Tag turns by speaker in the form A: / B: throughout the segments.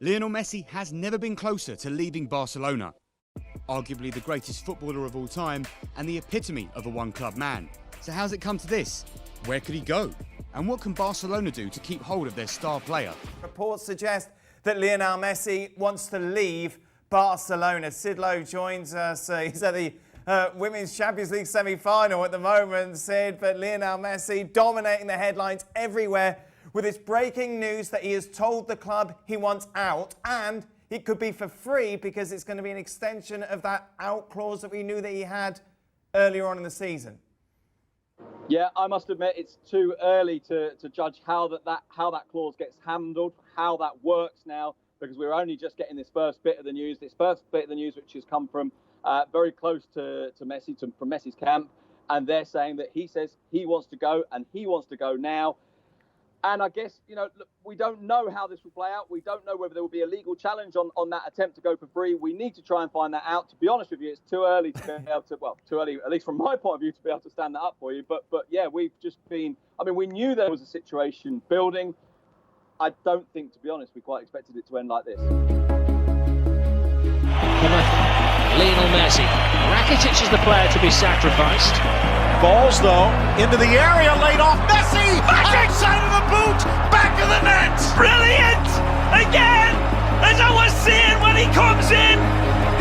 A: Lionel Messi has never been closer to leaving Barcelona. Arguably the greatest footballer of all time and the epitome of a one-club man. So how's it come to this? Where could he go? And what can Barcelona do to keep hold of their star player?
B: Reports suggest that Lionel Messi wants to leave Barcelona. Sid Lowe joins us. He's at the Women's Champions League semi-final at the moment, Sid, but Lionel Messi dominating the headlines everywhere with this breaking news that he has told the club he wants out, and it could be for free because it's going to be an extension of that out clause that we knew that he had earlier on in the season.
C: Yeah, I must admit it's too early to judge how that clause gets handled, how that works now, because we're only just getting this first bit of the news. This first bit of the news, which has come from very close to Messi, from Messi's camp, and they're saying that he says he wants to go and he wants to go now. And I guess, look, we don't know how this will play out. We don't know whether there will be a legal challenge on that attempt to go for free. We need to try and find that out. To be honest with you, it's too early to be able to, too early, at least from my point of view, to be able to stand that up for you. But yeah, we've just been, we knew there was a situation building. I don't think, to be honest, we quite expected it to end like this.
D: Lionel Messi. Rakitic is the player to be sacrificed.
E: Balls, though, into the area, laid off. Messi! Outside of the boot! Back of the net!
F: Brilliant! Again! As I was saying, when he comes in,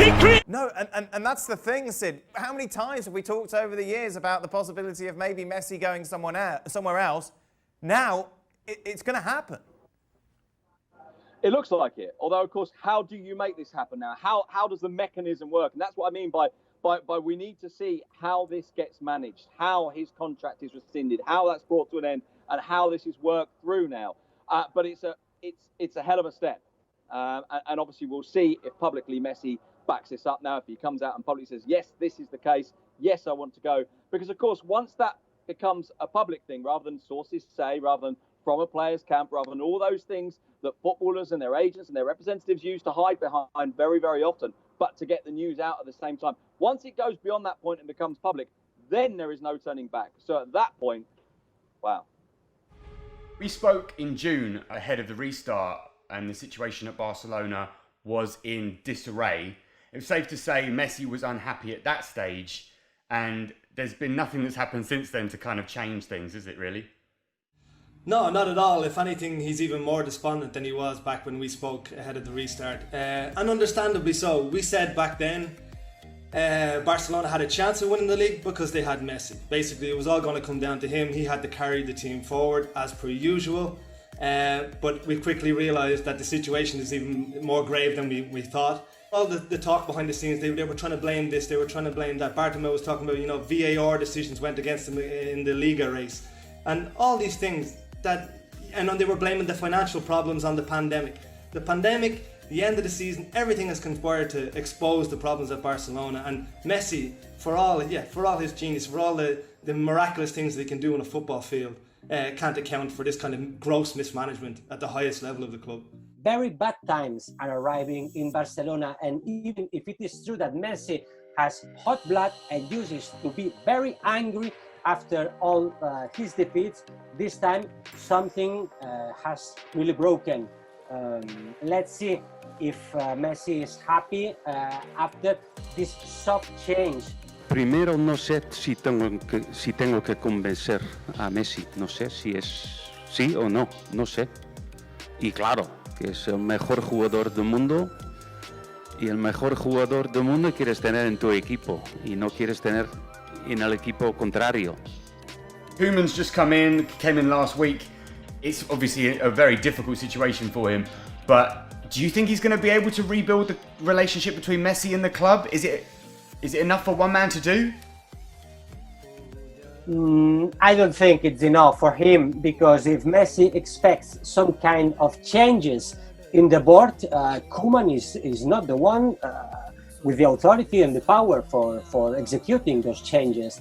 F: he creates...
B: No, and that's the thing, Sid. How many times have we talked over the years about the possibility of maybe Messi going somewhere else? Now, it's going to happen.
C: It looks like it. Although, of course, how do you make this happen now? How does the mechanism work? And that's what I mean by we need to see how this gets managed, how his contract is rescinded, how that's brought to an end, and how this is worked through now. But it's a hell of a step. And obviously, we'll see if publicly Messi backs this up now, if he comes out and publicly says, yes, this is the case. Yes, I want to go. Because, of course, once that becomes a public thing, rather than sources say, rather than from a player's camp, rather than all those things that footballers and their agents and their representatives used to hide behind very, very often, but to get the news out at the same time. Once it goes beyond that point and becomes public, then there is no turning back. So at that point, wow.
A: We spoke in June ahead of the restart and the situation at Barcelona was in disarray. It was safe to say Messi was unhappy at that stage, and there's been nothing that's happened since then to kind of change things, is it really?
G: No, not at all. If anything, he's even more despondent than he was back when we spoke ahead of the restart. And understandably so. We said back then Barcelona had a chance of winning the league because they had Messi. Basically, it was all going to come down to him. He had to carry the team forward as per usual. But we quickly realised that the situation is even more grave than we thought. All the talk behind the scenes, they were trying to blame this, they were trying to blame that. Bartomeu was talking about, VAR decisions went against him in the Liga race. And all these things and they were blaming the financial problems on the pandemic. The pandemic, the end of the season, everything has conspired to expose the problems at Barcelona. And Messi, for all his genius, for all the miraculous things that he can do on a football field, can't account for this kind of gross mismanagement at the highest level of the club.
H: Very bad times are arriving in Barcelona, and even if it is true that Messi has hot blood and uses to be very angry after all his defeats, this time something has really broken. Let's see if Messi is happy after this soft change.
I: Primero, no sé si tengo que convencer a Messi. No sé si es sí o no, no sé. Y claro, que es el mejor jugador del mundo. Y el mejor jugador del mundo quieres tener en tu equipo. Y no quieres tener en el equipo contrario.
A: Koeman's just came in last week. It's obviously a very difficult situation for him, but do you think he's going to be able to rebuild the relationship between Messi and the club? Is it enough for one man to do?
H: I don't think it's enough for him, because if Messi expects some kind of changes in the board, Koeman is not the one with the authority and the power for executing those changes.